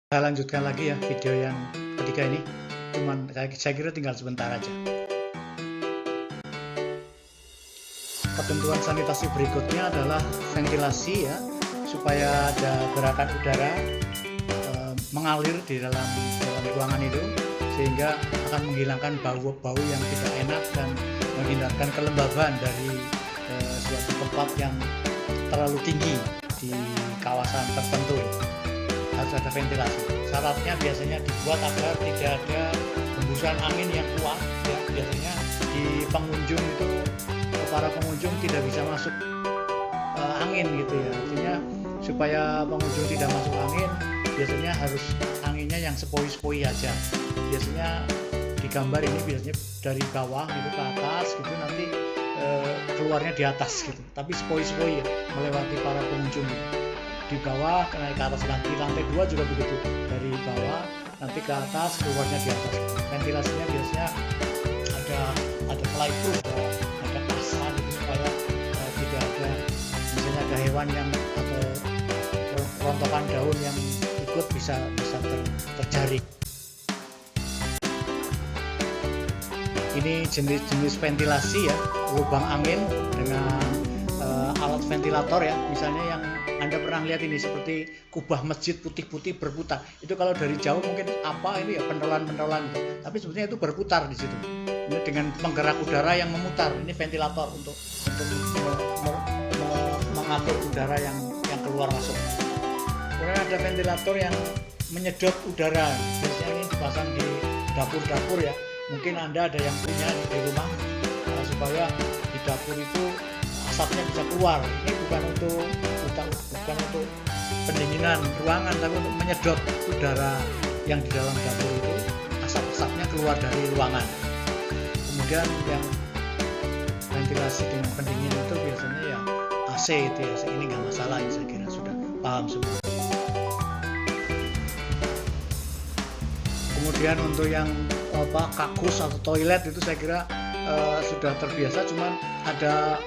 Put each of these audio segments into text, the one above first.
Saya lanjutkan lagi ya video yang ketiga ini. Saya kira tinggal sebentar aja. Ketentuan sanitasi berikutnya adalah ventilasi ya, supaya ada gerakan udara mengalir di dalam ruangan itu, sehingga akan menghilangkan bau-bau yang tidak enak dan menghindarkan kelembaban dari suatu tempat yang terlalu tinggi di kawasan tertentu. Harus ada ventilasi. Syaratnya biasanya dibuat agar tidak ada hembusan angin yang kuat ya. Biasanya di pengunjung itu para pengunjung tidak bisa masuk angin gitu ya. Artinya supaya pengunjung tidak masuk angin, biasanya harus anginnya yang sepoi-sepoi aja. Biasanya di gambar ini biasanya dari bawah gitu ke atas gitu, nanti keluarnya di atas gitu. Tapi sepoi-sepoi ya, melewati para pengunjung gitu. Di bawah naik ke atas lagi, lantai 2 juga begitu, dari bawah nanti ke atas, keluarnya di atas. Ventilasinya biasanya ada plywood, ada kasa gitu, supaya tidak ada misalnya ada hewan yang atau rontokan daun yang ikut bisa terjaring. Ini jenis ventilasi ya, lubang angin dengan alat ventilator ya. Misalnya yang Anda pernah lihat ini seperti kubah masjid putih-putih berputar. Itu kalau dari jauh mungkin apa ini ya, pentolan-pentolan gitu. Tapi sebetulnya itu berputar di situ. Ini dengan penggerak udara yang memutar. Ini ventilator untuk mengatur udara yang keluar masuk. Kemudian ada ventilator yang menyedot udara. Biasanya ini dipasang di dapur-dapur ya. Mungkin Anda ada yang punya di rumah supaya di dapur itu asapnya bisa keluar. Ini bukan untuk pendinginan ruangan, tapi untuk menyedot udara yang di dalam dapur itu, asap-asapnya keluar dari ruangan. Kemudian yang ventilasi dengan pendingin itu biasanya ya AC itu ya. Ini nggak masalah, saya kira sudah paham semua. Kemudian untuk yang kakus atau toilet itu saya kira sudah terbiasa, cuman ada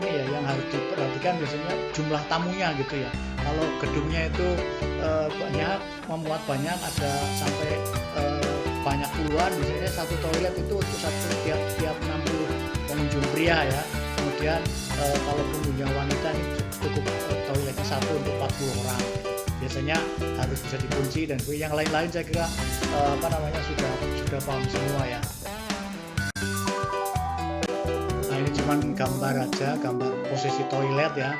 ini ya yang harus diperhatikan, biasanya jumlah tamunya gitu ya. Kalau gedungnya itu memuat banyak, ada sampai banyak puluhan, biasanya satu toilet itu untuk tiap 60 pengunjung pria ya. Kemudian kalau pengunjung wanita ini cukup toiletnya satu untuk 40 orang. Biasanya harus bisa dikunci, dan yang lain-lain saya kira sudah paham semua ya. Cuman gambar aja, gambar posisi toilet ya.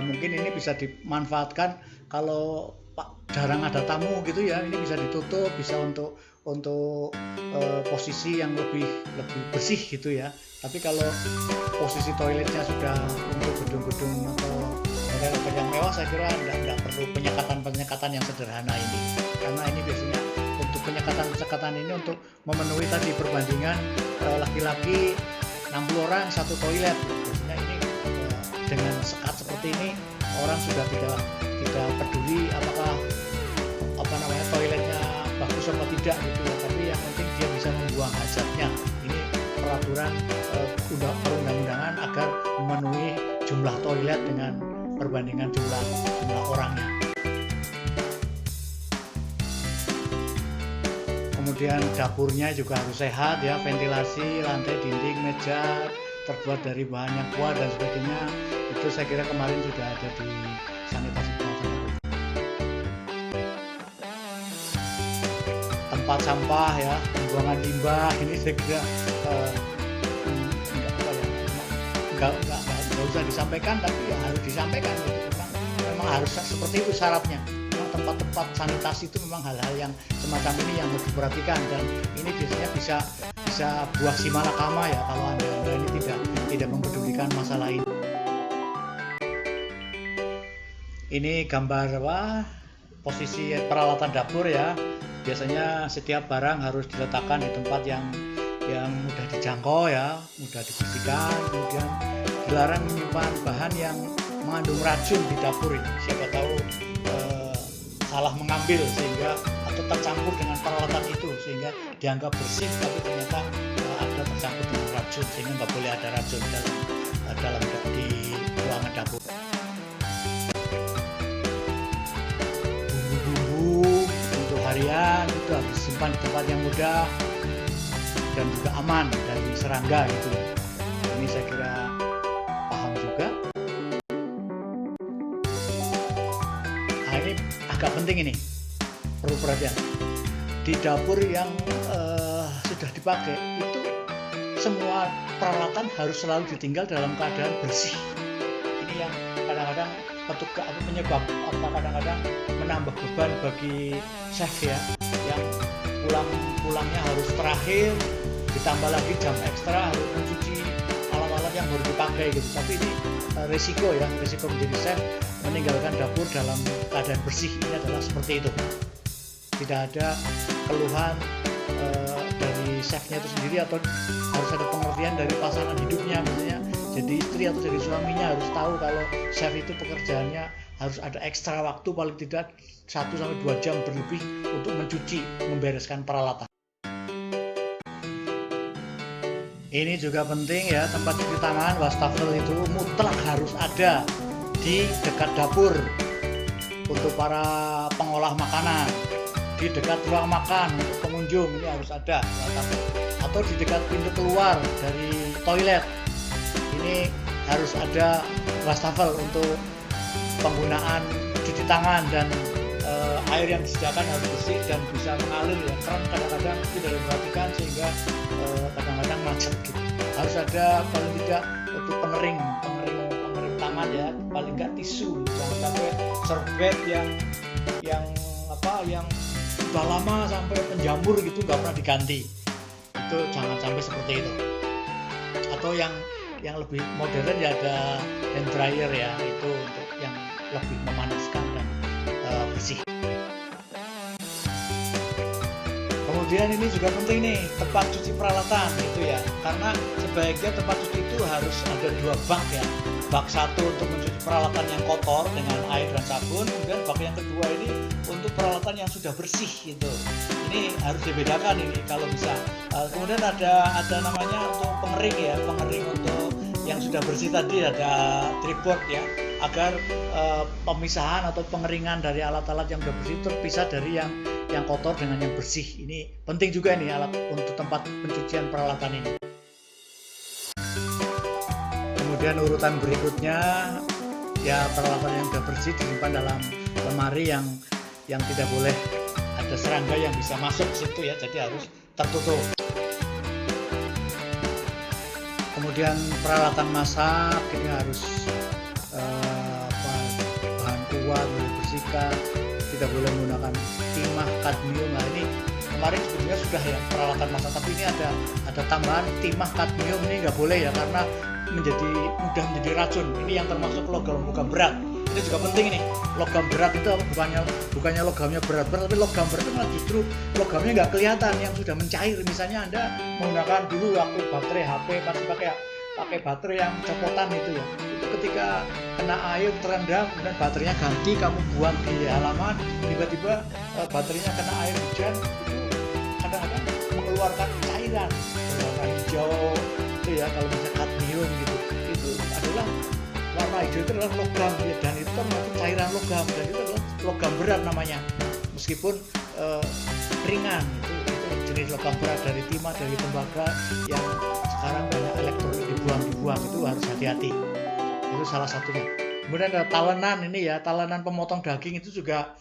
Mungkin ini bisa dimanfaatkan kalau jarang ada tamu gitu ya. Ini bisa ditutup, bisa untuk posisi yang lebih bersih gitu ya. Tapi kalau posisi toiletnya sudah untuk gedung-gedung atau hotel yang mewah, saya kira nggak perlu penyekatan yang sederhana ini. Karena ini biasanya untuk penyekatan ini untuk memenuhi tadi perbandingan laki-laki 60 orang satu toilet. Biasanya ini dengan sekat seperti ini, orang sudah tidak peduli apakah toiletnya bagus atau tidak gitu ya. Tapi yang penting dia bisa membuang hajatnya. Ini peraturan perundang-undangan agar memenuhi jumlah toilet dengan perbandingan jumlah orangnya. Kemudian dapurnya juga harus sehat ya, ventilasi, lantai, dinding, meja terbuat dari bahan yang kuat dan sebagainya. Itu saya kira kemarin sudah ada di sanitasi dapur. Tempat sampah ya, pembuangan limbah, ini saya kira nggak usah disampaikan, tapi ya harus disampaikan gitu. Memang harus seperti itu syaratnya. Tempat-tempat sanitasi itu memang hal-hal yang semacam ini yang harus diperhatikan, dan ini biasanya bisa buah si malakama ya kalau anda ini tidak mempedulikan masalah ini. Ini gambar posisi peralatan dapur ya. Biasanya setiap barang harus diletakkan di tempat yang mudah dijangkau ya, mudah dibersihkan. Kemudian dilarang menyimpan bahan yang mengandung racun di dapur ini. Siapa tahu salah mengambil atau tercampur dengan peralatan itu sehingga dianggap bersih, tapi ternyata ada tercampur dengan racun, sehingga nggak boleh ada racun di ruangan dapur. pakaian itu harus disimpan di tempat yang mudah dan juga aman dari serangga gitu ya. Ini saya kira paham juga. Nah, ini agak penting, ini perlu perhatian. Di dapur yang sudah dipakai itu semua peralatan harus selalu ditinggal dalam keadaan bersih. Ini yang kadang-kadang penyebab kadang-kadang menambah beban bagi chef ya, yang pulangnya harus terakhir, ditambah lagi jam ekstra harus mencuci alat-alat yang baru dipakai gitu. Tapi ini risiko menjadi chef meninggalkan dapur dalam keadaan bersih ini adalah seperti itu. Tidak ada keluhan dari chefnya itu sendiri, atau harus ada pengertian dari pasangan hidupnya, misalnya jadi istri atau jadi suaminya harus tahu kalau chef itu pekerjaannya harus ada ekstra waktu paling tidak 1-2 jam berlebih untuk mencuci, membereskan peralatan. Ini juga penting ya, tempat cuci tangan wastafel itu mutlak harus ada di dekat dapur untuk para pengolah makanan, di dekat ruang makan untuk pengunjung ini harus ada, atau di dekat pintu keluar dari toilet ini harus ada wastafel untuk penggunaan cuci tangan, dan air yang disediakan harus bersih dan bisa mengalir ya. Keran kadang-kadang tidak diperhatikan sehingga kadang-kadang macet gitu. Harus ada paling tidak untuk pengering tangan ya, paling nggak tisu, jangan sampai serbet yang sudah lama sampai penjamur gitu nggak pernah diganti, itu jangan sampai seperti itu. Atau yang lebih modern ya ada hand dryer ya, itu untuk yang lebih memanaskan dan bersih. Kemudian ini juga penting nih, tempat cuci peralatan itu ya, karena sebaiknya tempat cuci itu harus ada 2 bak ya. Bak satu untuk mencuci peralatan yang kotor dengan air dan sabun, kemudian bak yang kedua ini untuk peralatan yang sudah bersih gitu. Ini harus dibedakan ini kalau bisa. Kemudian ada namanya untuk pengering ya, pengering untuk yang sudah bersih tadi ada tripod ya, agar pemisahan atau pengeringan dari alat-alat yang sudah bersih terpisah dari yang kotor dengan yang bersih. Ini penting juga nih alat untuk tempat pencucian peralatan ini. Kemudian urutan berikutnya ya, peralatan yang sudah bersih disimpan dalam lemari yang tidak boleh ada serangga yang bisa masuk ke situ ya, jadi harus tertutup. Kemudian peralatan masak ini harus bahan kuat, dibersihkan, tidak boleh menggunakan timah, kadmium. Nah ini kemarin sebenarnya sudah ya peralatan masak, tapi ini ada tambahan timah, kadmium ini nggak boleh ya, karena mudah menjadi racun. Ini yang termasuk logam berat. Ini juga penting nih. Logam berat itu bukannya logamnya berat, tapi logam berat itu justru logamnya nggak kelihatan, yang sudah mencair. Misalnya Anda menggunakan dulu waktu baterai HP pasti pakai baterai yang copotan itu ya. Itu ketika kena air terendam, kemudian baterainya ganti, kamu buang di halaman, tiba-tiba baterainya kena air hujan, itu kadang-kadang mengeluarkan cairan warna hijau itu ya. Kalau misalnya kadmium gitu, itu adalah warna hijau, itu adalah logam ya, dan itu termasuk cairan logam, dan itu adalah logam berat namanya, meskipun ringan. Itu jenis logam berat dari timah, dari tembaga yang sekarang banyak elektronik dibuang, itu harus hati-hati. Itu salah satunya. Kemudian ada talenan ini ya, talenan pemotong daging itu juga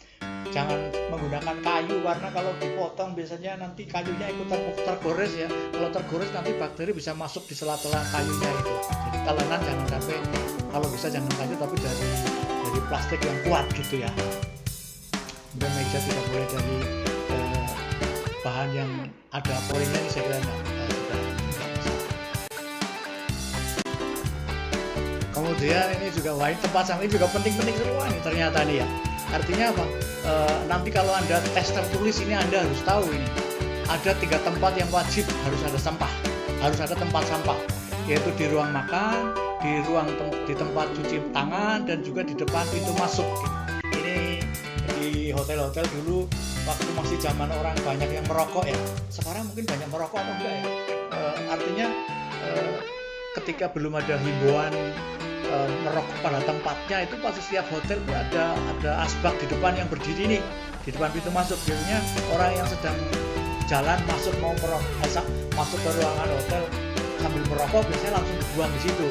jangan menggunakan kayu, karena kalau dipotong biasanya nanti kayunya ikutan tergores ya. Kalau tergores nanti bakteri bisa masuk di sela-sela kayunya itu. Jadi talenan jangan sampai, kalau bisa jangan kayu tapi dari plastik yang kuat gitu ya. Kemudian meja tidak boleh dari bahan yang ada porinnya, ini saya kira sudah. Kemudian ini juga tempat sampah ini juga penting-penting semua ini ternyata nih ya. Artinya apa? Nanti kalau Anda tes tertulis ini Anda harus tahu ini. Ada 3 tempat yang wajib harus ada sampah. Harus ada tempat sampah, yaitu di ruang makan, di tempat cuci tangan, dan juga di depan pintu masuk. Ini di hotel-hotel dulu waktu masih zaman orang banyak yang merokok ya. Sekarang mungkin banyak merokok atau enggak ya. Artinya ketika belum ada himbauan merokok pada tempatnya, itu pasti setiap hotel itu ada asbak di depan yang berdiri nih, di depan pintu masuk. Biasanya orang yang sedang jalan masuk mau masuk ke ruangan hotel sambil merokok biasanya langsung dibuang di situ,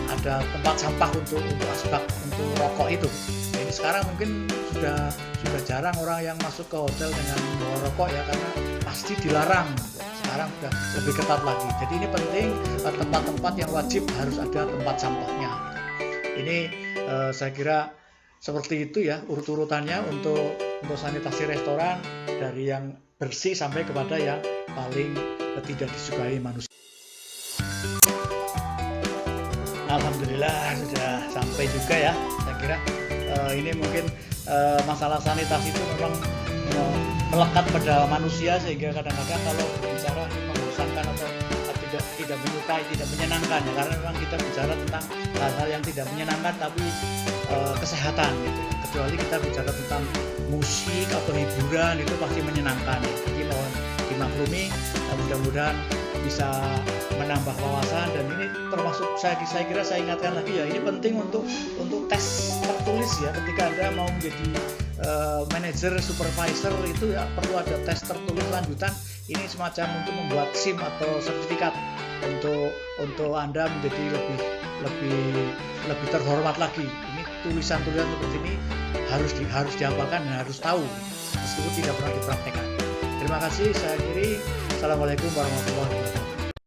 ada tempat sampah untuk asbak untuk rokok itu. Nah, ini sekarang mungkin sudah jarang orang yang masuk ke hotel dengan membawa rokok ya, karena pasti dilarang. Sekarang sudah lebih ketat lagi. Jadi ini penting, tempat-tempat yang wajib harus ada tempat sampahnya. Ini saya kira seperti itu ya urut-urutannya untuk sanitasi restoran, dari yang bersih sampai kepada yang paling tidak disukai manusia. Alhamdulillah sudah sampai juga ya. Saya kira ini mungkin masalah sanitasi itu memang melekat pada manusia, sehingga kadang-kadang kalau bicara membosankan atau tidak menyukai, tidak menyenangkan ya, karena memang kita bicara tentang hal-hal yang tidak menyenangkan tapi kesehatan gitu. Kecuali kita bicara tentang musik atau hiburan itu pasti menyenangkan ya. Jadi mohon dimaklumi, mudah-mudahan bisa menambah wawasan. Dan ini termasuk saya kira saya ingatkan lagi ya, ini penting untuk tes tertulis ya. Ketika Anda mau menjadi manajer, supervisor itu ya perlu ada tes tertulis lanjutan. Ini semacam untuk membuat SIM atau sertifikat untuk Anda menjadi lebih terhormat lagi. Ini tulisan-tulisan seperti ini harus dihafalkan dan harus tahu meskipun tidak pernah dipraktekkan. Terima kasih, saya akhiri. Assalamualaikum warahmatullahi wabarakatuh.